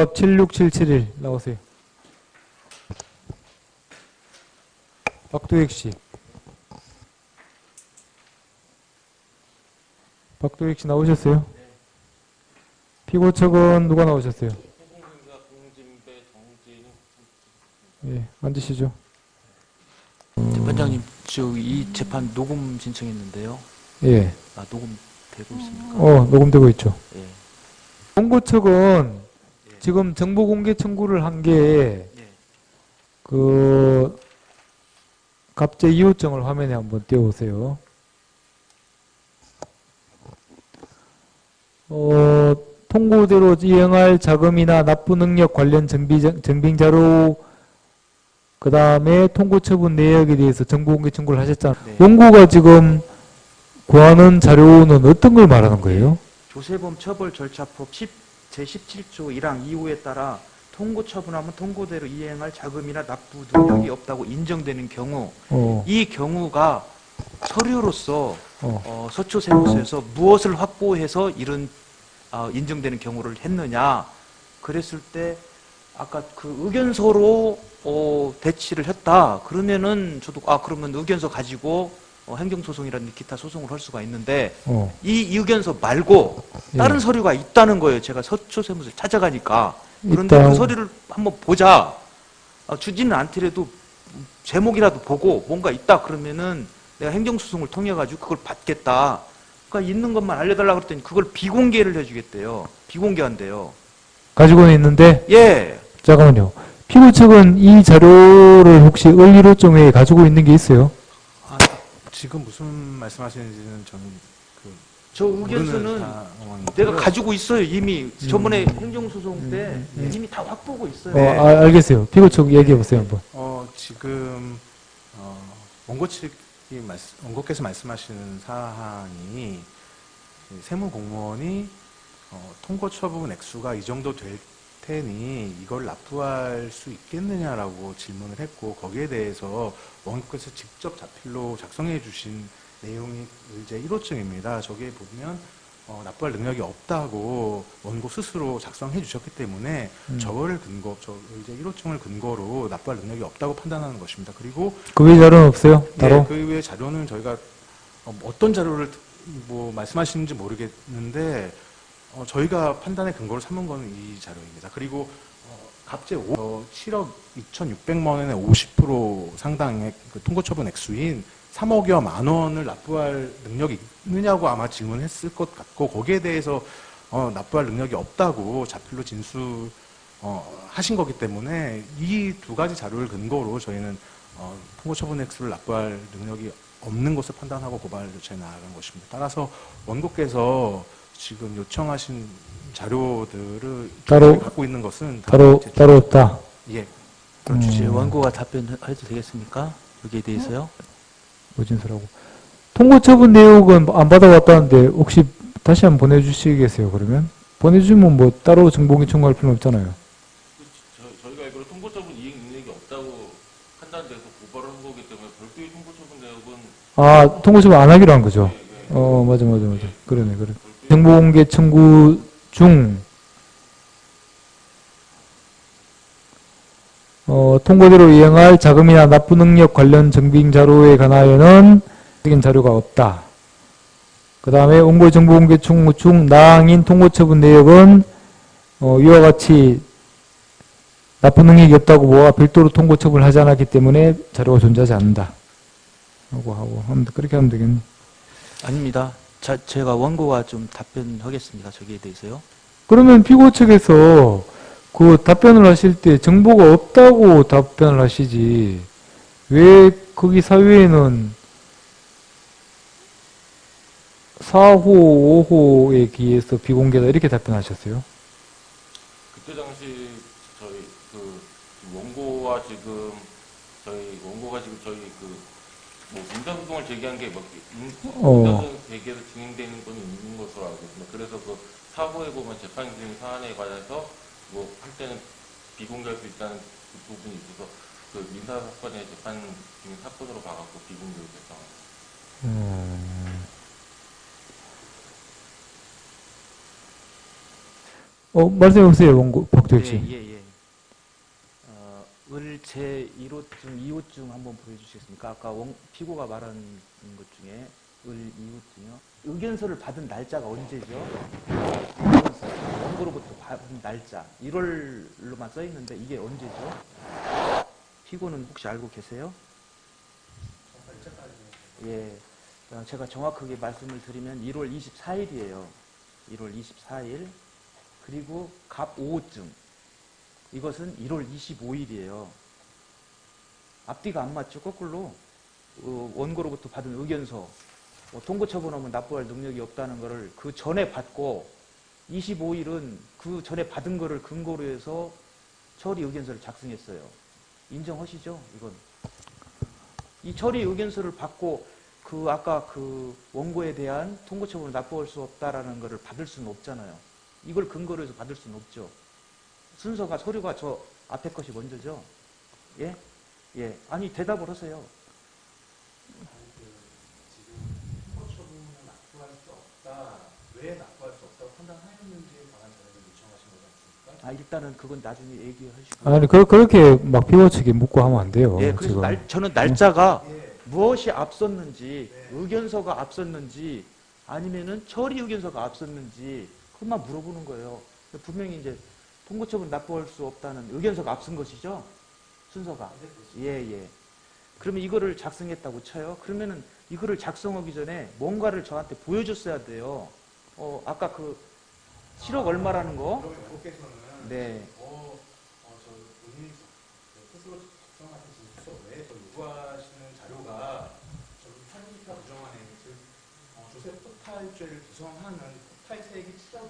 7677일 나오세요. 박도익 씨. 박도익 씨 나오셨어요? 네. 피고 측은 누가 나오셨어요? 예, 앉으시죠. 재판장님, 이 재판 녹음 신청했는데요. 예. 아, 녹음 되고 있습니까? 녹음되고 있죠. 예. 원고 측은 예. 지금 정보 공개 청구를 한 게, 예. 갑제 이유증을 화면에 한번 띄워보세요. 통고대로 이행할 자금이나 납부 능력 관련 증빙자료, 그 다음에 통고 처분 내역에 대해서 정보 공개 청구를 하셨잖아요. 네. 원고가 지금 구하는 자료는 어떤 걸 말하는 거예요? 조세범 처벌절차법 제17조 1항 2호에 따라 통고 처분하면 통고대로 이행할 자금이나 납부 능력이 없다고 인정되는 경우, 이 경우가 서류로서 서초세무서에서 무엇을 확보해서 이런 인정되는 경우를 했느냐, 그랬을 때 아까 그 의견서로 대치를 했다. 그러면은 저도 그러면 의견서 가지고 행정소송이라든지 기타 소송을 할 수가 있는데 이 의견서 말고 다른 서류가 있다는 거예요. 제가 서초세무서에 찾아가니까. 그런데 그 서류를 한번 보자. 주지는 않더라도 제목이라도 보고 뭔가 있다 그러면은 내가 행정소송을 통해 가지고 그걸 받겠다. 그러니까 있는 것만 알려달라고 그랬더니 그걸 비공개를 해주겠대요. 비공개한대요. 가지고는 있는데? 예. 잠깐만요. 피고 측은 이 자료를 혹시 을리로점에 가지고 있는 게 있어요? 지금 무슨 말씀하시는지는 저는 저 의견서는 내가 가지고 있어요. 이미 저번에 행정소송 때 이미 다 확보고 있어요. 네. 알겠어요. 피고 측 얘기해 보세요 한번. 지금 원고께서 말씀하시는 사항이 세무공무원이 통고 처분 액수가 이 정도 될 테니 이걸 납부할 수 있겠느냐라고 질문을 했고, 거기에 대해서 원고께서 직접 자필로 작성해 주신 내용이 의제 1호증입니다. 저기에 보면 납부할 능력이 없다고 원고 스스로 작성해 주셨기 때문에 저거를 저 의제 1호증을 근거로 납부할 능력이 없다고 판단하는 것입니다. 그리고 그 외 자료는 없어요? 따로? 그 외 자료는 저희가 어떤 자료를 말씀하시는지 모르겠는데 저희가 판단의 근거를 삼은 것은 이 자료입니다. 그리고 갑제 7억 2,600만 원의 50% 상당의 그 통고처분 액수인 3억여 만 원을 납부할 능력이 있느냐고 아마 질문했을 것 같고, 거기에 대해서 납부할 능력이 없다고 자필로 하신 거기 때문에 이 두 가지 자료를 근거로 저희는 통고처분 액수를 납부할 능력이 없는 것을 판단하고 고발 요청에 나아간 것입니다. 따라서 원고께서 지금 요청하신 자료들을 따로 갖고 있는 것은 따로 없다. 예. 주제 원고가 답변해도 되겠습니까? 여기에 대해서요? 오진수라고. 통고 처분 내역은 안 받아왔다는데 혹시 다시 한번 보내주시겠어요? 그러면 보내주면 뭐 따로 정보공개 청구할 필요는 없잖아요. 저희가 알기로 통고처분 이행 능력이 없다고 판단돼서 고발을 한 거기 때문에 별도의 통고처분 내역은 통고 처분 안 하기로 한 거죠. 맞아. 그러네. 정보공개 청구 중 통고대로 이행할 자금이나 납부 능력 관련 증빙 자료에 관하여는 적인 자료가 없다. 그 다음에 원고 정보공개 청구 중 나항인 통고 처분 내역은 이와 같이 납부 능력이 없다고 뭐가 별도로 통고 처분을 하지 않았기 때문에 자료가 존재하지 않는다. 하고 그렇게 하면 되겠네. 아닙니다. 제가 원고가 좀 답변하겠습니다. 저기에 대해서요. 그러면 피고 측에서 그 답변을 하실 때 정보가 없다고 답변을 하시지, 왜 거기 사유에는 4호, 5호에 기해서 비공개다 이렇게 답변하셨어요? 그때 당시 저희 원고가 지금 저희 뭐 민사소송을 제기한 게 민사소송 제기해서 진행되는 건 있는 것으로 알고 있습니다. 그래서 그 사고에 보면 재판 진행 사안에 관해서 뭐 할 때는 비공개할 수 있다는 그 부분이 있어서 그 민사 사건의 재판 진행 사건으로 봐갖고 비공개로 됐다. 말씀해 보세요, 원고, 박도혁 씨. 예, 예. 을 제1호증, 2호증 한번 보여주시겠습니까? 아까 피고가 말한 것 중에 을 2호증이요. 의견서를 받은 날짜가 언제죠? 의견서, 원고로부터 받은 날짜. 1월로만 써 있는데 이게 언제죠? 피고는 혹시 알고 계세요? 예. 제가 정확하게 말씀을 드리면 1월 24일이에요. 1월 24일. 그리고 갑 5호증. 이것은 1월 25일이에요. 앞뒤가 안 맞죠? 거꾸로 원고로부터 받은 의견서 통고 처분하면 납부할 능력이 없다는 것을 그 전에 받고 25일은 그 전에 받은 것을 근거로 해서 처리 의견서를 작성했어요. 인정하시죠? 이건 이 처리 의견서를 받고 아까 그 원고에 대한 통고 처분을 납부할 수 없다라는 것을 받을 수는 없잖아요. 이걸 근거로 해서 받을 수는 없죠. 순서가 서류가 저 앞에 것이 먼저죠. 예? 예. 아니 대답을 하세요. 지금 통고 처분을 납부할 수 없다. 왜 납부할 수 없다고 판단하였는지에 관한 자료를 요청하신 거지 않습니까? 일단은 그건 나중에 얘기하시고. 아니, 그렇게 막 피고 측에 묻고 하면 안 돼요. 예, 그래서 지금. 저는 날짜가 예. 무엇이 앞섰는지, 네. 의견서가 앞섰는지, 아니면은 처리 의견서가 앞섰는지 그것만 물어보는 거예요. 분명히 이제 통고처분 납부할 수 없다는 의견서가 앞선 것이죠. 순서가. 예, 예. 그러면 이거를 작성했다고 쳐요. 그러면은 이거를 작성하기 전에 뭔가를 저한테 보여줬어야 돼요. 아까 그 7억 얼마라는 거. 그러면 원고께서는 네. 저 본인이 스스로 작성하신 진술서 외에 더 요구하시는 자료가 저기 사기기타 부정한 행위, 즉 조세 포탈죄를 구성하는 포탈 세액이 7억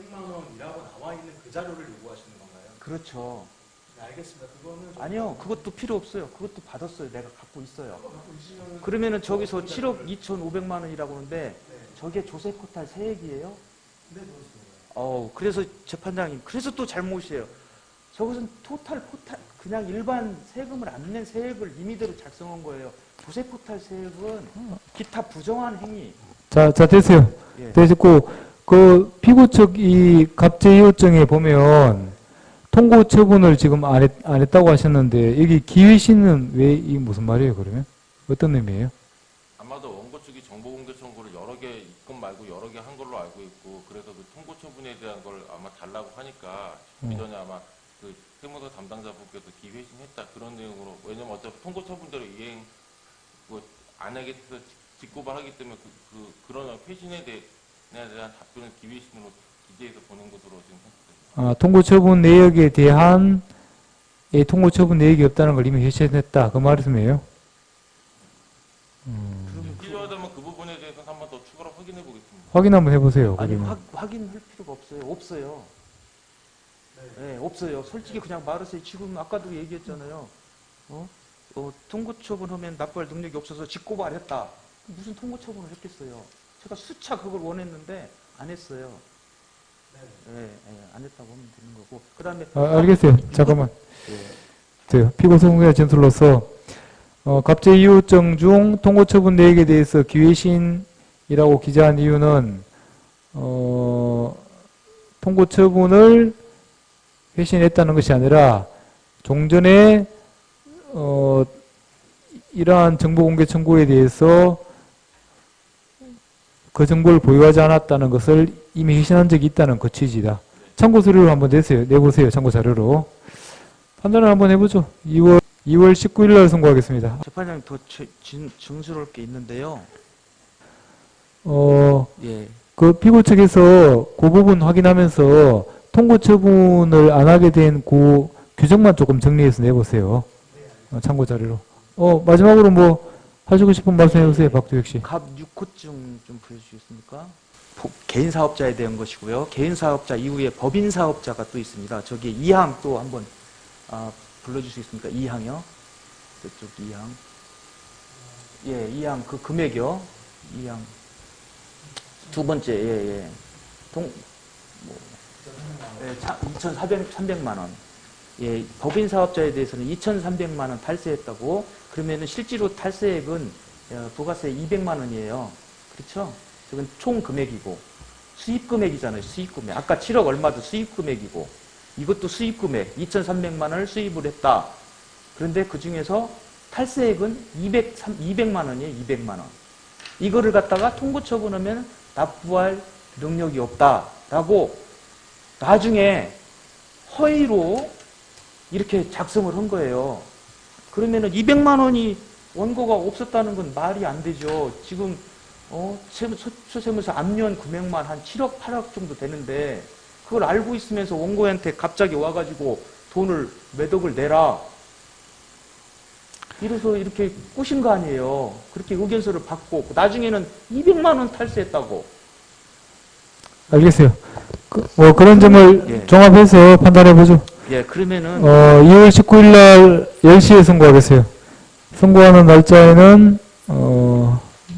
2,600만 원이라고 나와 있는 그 자료를 요구하시는 건가요? 그렇죠. 네, 알겠습니다. 그거는 좀 아니요, 그것도 필요 없어요. 그것도 받았어요. 내가 갖고 있어요. 갖고 있으면은 그러면은 저기서 7억 2,500만 원이라고 하는데 네, 저게 조세 포탈 세액이에요? 네 그렇습니다. 그래서 재판장님, 그래서 또 잘못이에요. 저것은 포탈, 그냥 일반 세금을 안 낸 세액을 임의대로 작성한 거예요. 조세 포탈 세액은 기타 부정한 행위. 자, 됐어요. 예. 됐고, 그 피고 측 이 갑제이호증에 보면 통고 처분을 지금 안 했다고 하셨는데 여기 기회시는 왜 이 무슨 말이에요, 그러면? 어떤 의미예요? 아마도 원고 측이 정보 공개 청구를 여러 개 입건 말고 여러 개 한 걸로 알고 있고 그래서 그 통고 처분에 대한 걸 아마 달라고 하니까 이전에 아마 그 세무서 담당자분께서 기회신했다 그런 내용으로 왜냐면 어차피 통고 처분대로 이행 안 하겠어서 직고발하기 때문에 그런 회신에 대한 답변을 기회신으로 기재해서 보낸 것으로 지금 생각됩니다. 통고 처분 내역에 대한 통고 처분 내역이 없다는 걸 이미 회신했다. 그 말씀이에요? 필요하다면 그 부분에 대해서는 한 번 더 추가로 확인해 보겠습니다. 확인 한번 해보세요. 아니, 그러면. 확인할 필요가 없어요. 없어요. 네, 없어요. 솔직히 그냥 말하세요. 지금 아까도 얘기했잖아요. 통고 처분하면 납부할 능력이 없어서 직고발했다. 무슨 통고 처분을 했겠어요. 제가 수차 그걸 원했는데 안 했어요. 안 했다고 하면 되는 거고. 그 다음에. 알겠어요. 잠깐만. 예. 피고 성분의 진술로서 갑제이호증 중 통고 처분 내역에 대해서 기회신이라고 기재한 이유는 통고 처분을 회신했다는 것이 아니라 종전에 이러한 정보 공개 청구에 대해서 그 정보를 보유하지 않았다는 것을 이미 회신한 적이 있다는 그 취지다. 참고 서류를 한번 내보세요. 참고 자료로. 판단을 한번 해보죠. 2월 19일 날 선고하겠습니다. 재판장님 더 증스러울 게 있는데요. 예. 그 피고 측에서 그 부분 확인하면서 통고 처분을 안 하게 된 그 규정만 조금 정리해서 내보세요. 참고 자료로. 마지막으로 뭐 하시고 싶은 말씀 해보세요, 박두혁 씨. 갑 6호증 좀 보여주시겠습니까? 개인 사업자에 대한 것이고요. 개인 사업자 이후에 법인 사업자가 또 있습니다. 저기 2항 또 한번 불러주시겠습니까? 2항이요. 저쪽 2항. 예, 2항 그 금액이요. 2항. 두 번째, 예. 2,300만 원. 예, 법인 사업자에 대해서는 2,300만 원 탈세했다고. 그러면은 실제로 탈세액은 부가세 200만 원이에요. 그렇죠? 저건 총 금액이고. 수입 금액이잖아요. 수입 금액. 아까 7억 얼마도 수입 금액이고 이것도 수입 금액 2,300만 원을 수입을 했다. 그런데 그 중에서 탈세액은 200만 원이에요. 200만 원. 이거를 갖다가 통고 처분하면 납부할 능력이 없다라고 나중에 허위로 이렇게 작성을 한 거예요. 그러면은 200만 원이 원고가 없었다는 건 말이 안 되죠. 지금 서초세무서 압류한 금액만 한 7억, 8억 정도 되는데 그걸 알고 있으면서 원고한테 갑자기 와가지고 돈을 몇 억을 내라. 이래서 이렇게 꼬신 거 아니에요. 그렇게 의견서를 받고 나중에는 200만 원 탈세했다고. 알겠어요. 그런 점을 예. 종합해서 판단해보죠. 예, 그러면은 2월 19일 날 10시에 선고하겠어요. 선고하는 날짜에는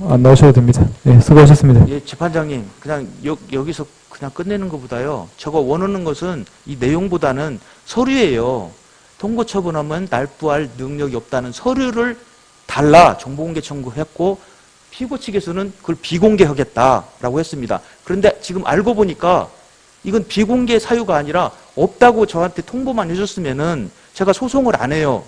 안 나오셔도 됩니다. 예, 수고하셨습니다. 예, 재판장님, 그냥 여기서 그냥 끝내는 것보다요. 저거 원하는 것은 이 내용보다는 서류예요. 통고 처분하면 납부할 능력이 없다는 서류를 달라 정보공개 청구했고 피고 측에서는 그걸 비공개하겠다라고 했습니다. 그런데 지금 알고 보니까 이건 비공개 사유가 아니라 없다고 저한테 통보만 해줬으면은 제가 소송을 안 해요.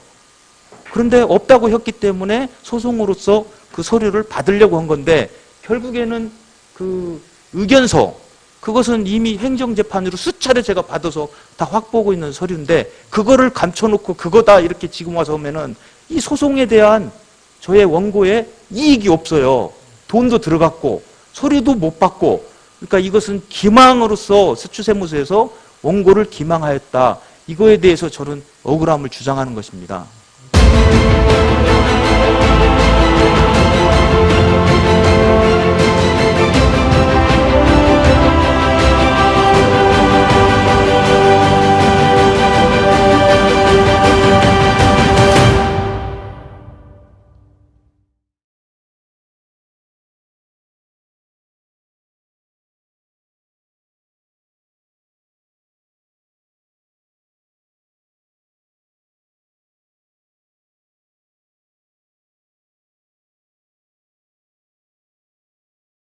그런데 없다고 했기 때문에 소송으로서 그 서류를 받으려고 한 건데 결국에는 그 의견서 그것은 이미 행정재판으로 수차례 제가 받아서 다 확보하고 있는 서류인데 그거를 감춰놓고 그거다 이렇게 지금 와서 오면은 이 소송에 대한 저의 원고에 이익이 없어요. 돈도 들어갔고 서류도 못 받고 그러니까 이것은 기망으로서 서초세무서에서 원고를 기망하였다. 이거에 대해서 저는 억울함을 주장하는 것입니다.